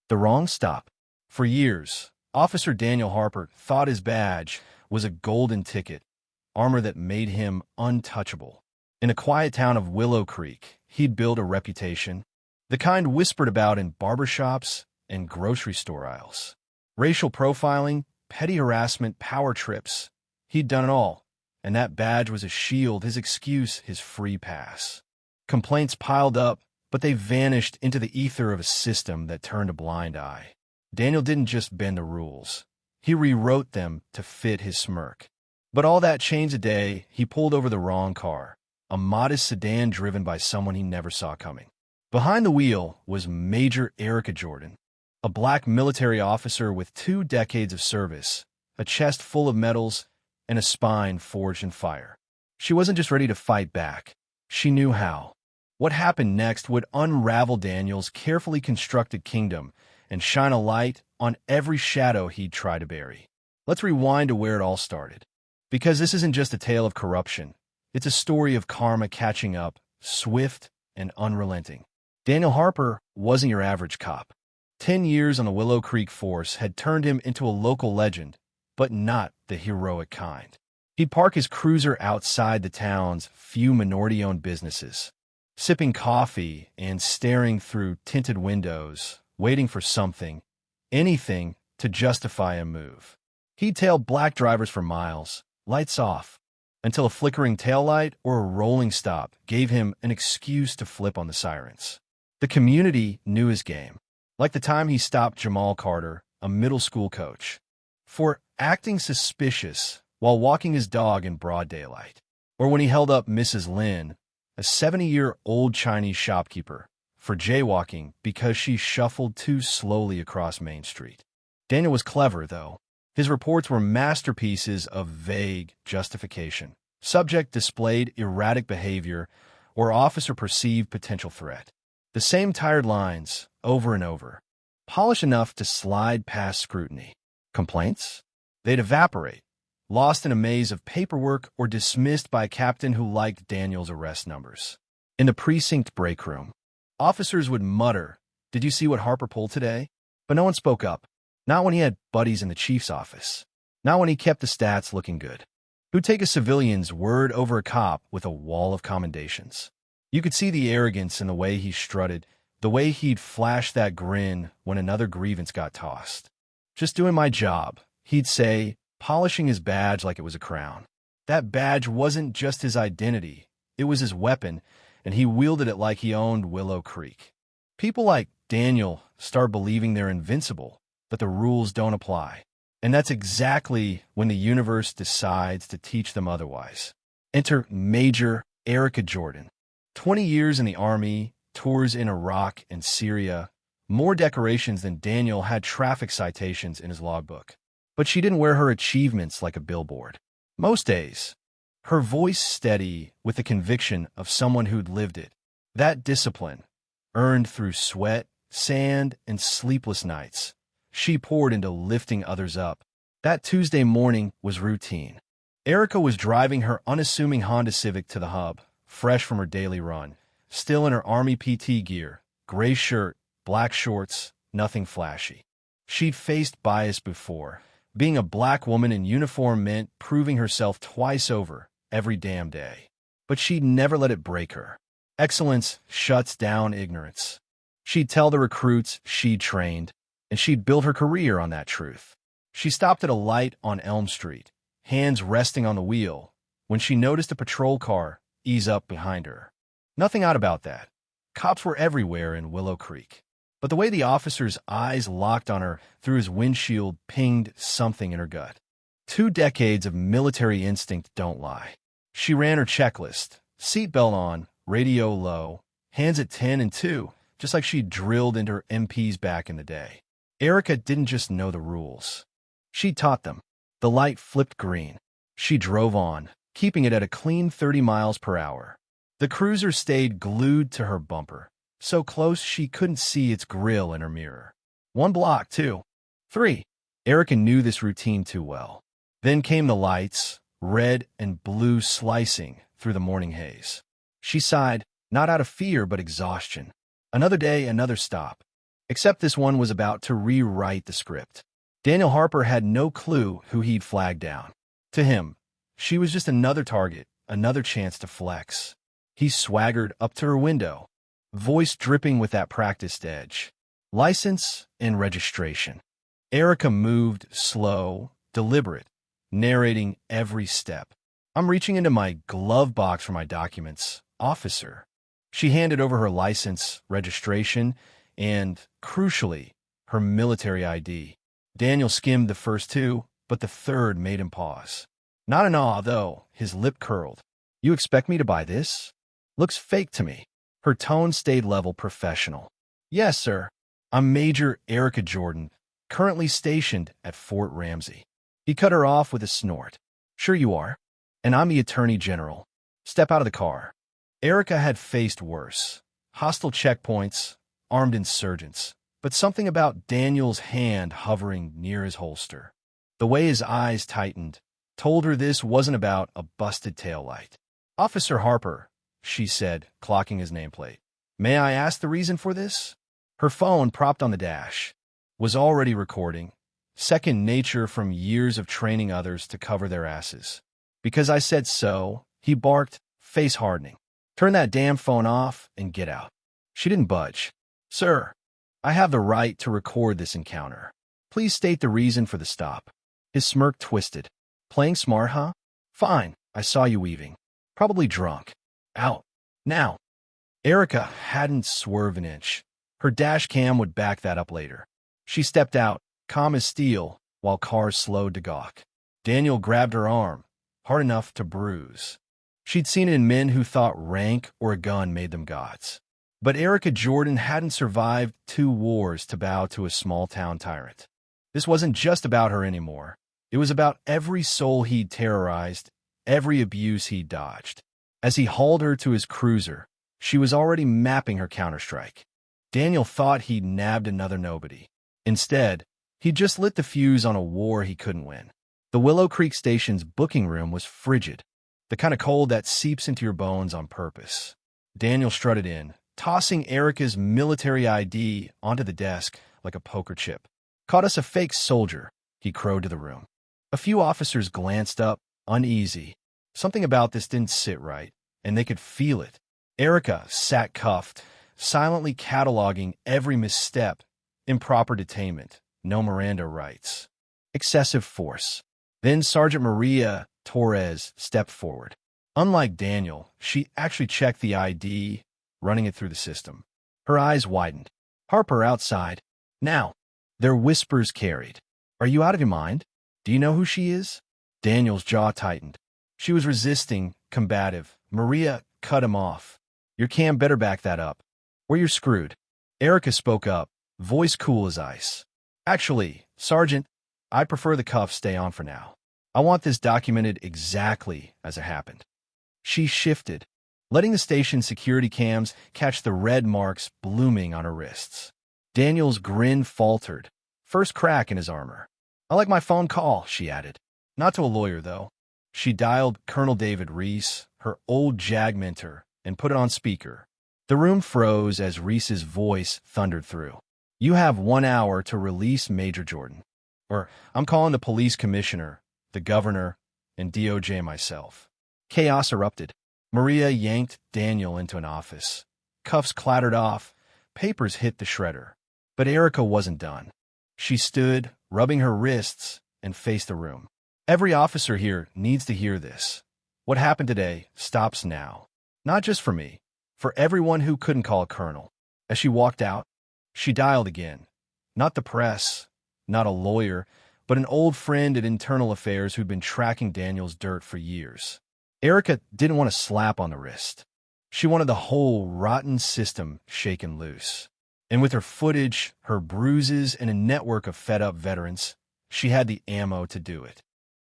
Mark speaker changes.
Speaker 1: The wrong stop. For years, Officer Daniel Harper thought his badge was a golden ticket, armor that made him untouchable. In a quiet town of Willow Creek, he'd built a reputation, the kind whispered about in barbershops and grocery store aisles. Racial profiling, petty harassment, power trips. He'd done it all, and that badge was a shield, his excuse, his free pass. Complaints piled up, but they vanished into the ether of a system that turned a blind eye. Daniel didn't just bend the rules. He rewrote them to fit his smirk. But all that changed the day he pulled over the wrong car, a modest sedan driven by someone he never saw coming. Behind the wheel was Major Erica Jordan, a black military officer with 2 decades of service, a chest full of medals, and a spine forged in fire. She wasn't just ready to fight back. She knew how. What happened next would unravel Daniel's carefully constructed kingdom and shine a light on every shadow he'd try to bury. Let's rewind to where it all started. Because this isn't just a tale of corruption. It's a story of karma catching up, swift and unrelenting. Daniel Harper wasn't your average cop. 10 years on the Willow Creek force had turned him into a local legend, but not the heroic kind. He'd park his cruiser outside the town's few minority-owned businesses, sipping coffee and staring through tinted windows, waiting for something, anything, to justify a move. He'd tail black drivers for miles, lights off, until a flickering taillight or a rolling stop gave him an excuse to flip on the sirens. The community knew his game, like the time he stopped Jamal Carter, a middle school coach, for acting suspicious while walking his dog in broad daylight, or when he held up Mrs. Lin, a 70-year-old Chinese shopkeeper, for jaywalking because she shuffled too slowly across Main Street. Daniel was clever, though. His reports were masterpieces of vague justification. Subject displayed erratic behavior or officer perceived potential threat. The same tired lines, over and over, polished enough to slide past scrutiny. Complaints? They'd evaporate, lost in a maze of paperwork or dismissed by a captain who liked Daniel's arrest numbers. In the precinct break room, officers would mutter, "Did you see what Harper pulled today?" But no one spoke up. Not when he had buddies in the chief's office. Not when he kept the stats looking good. Who'd take a civilian's word over a cop with a wall of commendations? You could see the arrogance in the way he strutted, the way he'd flash that grin when another grievance got tossed. "Just doing my job," he'd say, polishing his badge like it was a crown. That badge wasn't just his identity. It was his weapon, and he wielded it like he owned Willow Creek. People like Daniel start believing they're invincible, that the rules don't apply. And that's exactly when the universe decides to teach them otherwise. Enter Major Erica Jordan. 20 years in the Army, tours in Iraq and Syria, more decorations than Daniel had traffic citations in his logbook. But she didn't wear her achievements like a billboard. Most days, her voice steady with the conviction of someone who'd lived it. That discipline, earned through sweat, sand, and sleepless nights, she poured into lifting others up. That Tuesday morning was routine. Erica was driving her unassuming Honda Civic to the hub, fresh from her daily run, still in her Army PT gear, gray shirt, black shorts, nothing flashy. She'd faced bias before. Being a black woman in uniform meant proving herself twice over, every damn day. But she'd never let it break her. Excellence shuts down ignorance. She'd tell the recruits she'd trained, and she'd built her career on that truth. She stopped at a light on Elm Street, hands resting on the wheel, when she noticed a patrol car ease up behind her. Nothing odd about that. Cops were everywhere in Willow Creek. But the way the officer's eyes locked on her through his windshield pinged something in her gut. 2 decades of military instinct don't lie. She ran her checklist, seatbelt on, radio low, hands at 10 and 2, just like she drilled into her MPs back in the day. Erica didn't just know the rules. She taught them. The light flipped green. She drove on, keeping it at a clean 30 miles per hour. The cruiser stayed glued to her bumper, so close she couldn't see its grill in her mirror. 1 block, 2, 3. Erica knew this routine too well. Then came the lights, red and blue slicing through the morning haze. She sighed, not out of fear but exhaustion. Another day, another stop. Except this one was about to rewrite the script. Daniel Harper had no clue who he'd flagged down. To him, she was just another target, another chance to flex. He swaggered up to her window, voice dripping with that practiced edge. License and registration. Erica moved slow, deliberate, narrating every step. I'm reaching into my glove box for my documents, officer. She handed over her license, registration, and, crucially, her military ID. Daniel skimmed the first two, but the third made him pause. Not in awe, though, his lip curled. You expect me to buy this? Looks fake to me. Her tone stayed level professional. Yes, sir. I'm Major Erica Jordan, currently stationed at Fort Ramsey. He cut her off with a snort. Sure you are. And I'm the Attorney General. Step out of the car. Erica had faced worse. Hostile checkpoints, armed insurgents, but something about Daniel's hand hovering near his holster. The way his eyes tightened told her this wasn't about a busted taillight. Officer Harper, she said, clocking his nameplate. May I ask the reason for this? Her phone, propped on the dash, was already recording, second nature from years of training others to cover their asses. Because I said so, he barked, face hardening. Turn that damn phone off and get out. She didn't budge. Sir, I have the right to record this encounter. Please state the reason for the stop. His smirk twisted. Playing smart, huh? Fine, I saw you weaving. Probably drunk. Out. Now. Erica hadn't swerved an inch. Her dash cam would back that up later. She stepped out, calm as steel, while cars slowed to gawk. Daniel grabbed her arm, hard enough to bruise. She'd seen it in men who thought rank or a gun made them gods. But Erica Jordan hadn't survived 2 wars to bow to a small-town tyrant. This wasn't just about her anymore. It was about every soul he'd terrorized, every abuse he'd dodged. As he hauled her to his cruiser, she was already mapping her counterstrike. Daniel thought he'd nabbed another nobody. Instead, he'd just lit the fuse on a war he couldn't win. The Willow Creek Station's booking room was frigid, the kind of cold that seeps into your bones on purpose. Daniel strutted in, tossing Erica's military ID onto the desk like a poker chip. Caught us a fake soldier, he crowed to the room. A few officers glanced up, uneasy. Something about this didn't sit right, and they could feel it. Erica sat cuffed, silently cataloging every misstep, improper detainment, no Miranda rights. Excessive force. Then Sergeant Maria Torres stepped forward. Unlike Daniel, she actually checked the ID, running it through the system. Her eyes widened. Harper outside. Now. Their whispers carried. Are you out of your mind? Do you know who she is? Daniel's jaw tightened. She was resisting, combative. Maria cut him off. Your cam better back that up, or you're screwed. Erica spoke up, voice cool as ice. Actually, Sergeant, I prefer the cuffs stay on for now. I want this documented exactly as it happened. She shifted, letting the station's security cams catch the red marks blooming on her wrists. Daniel's grin faltered, first crack in his armor. I like my phone call, she added. Not to a lawyer, though. She dialed Colonel David Reese, her old JAG mentor, and put it on speaker. The room froze as Reese's voice thundered through. You have 1 hour to release Major Jordan. Or, I'm calling the police commissioner, the governor, and DOJ myself. Chaos erupted. Maria yanked Daniel into an office. Cuffs clattered off. Papers hit the shredder. But Erica wasn't done. She stood, rubbing her wrists, and faced the room. Every officer here needs to hear this. What happened today stops now. Not just for me, for everyone who couldn't call a colonel. As she walked out, she dialed again. Not the press, not a lawyer, but an old friend at Internal Affairs who'd been tracking Daniel's dirt for years. Erica didn't want a slap on the wrist. She wanted the whole rotten system shaken loose. And with her footage, her bruises, and a network of fed-up veterans, she had the ammo to do it.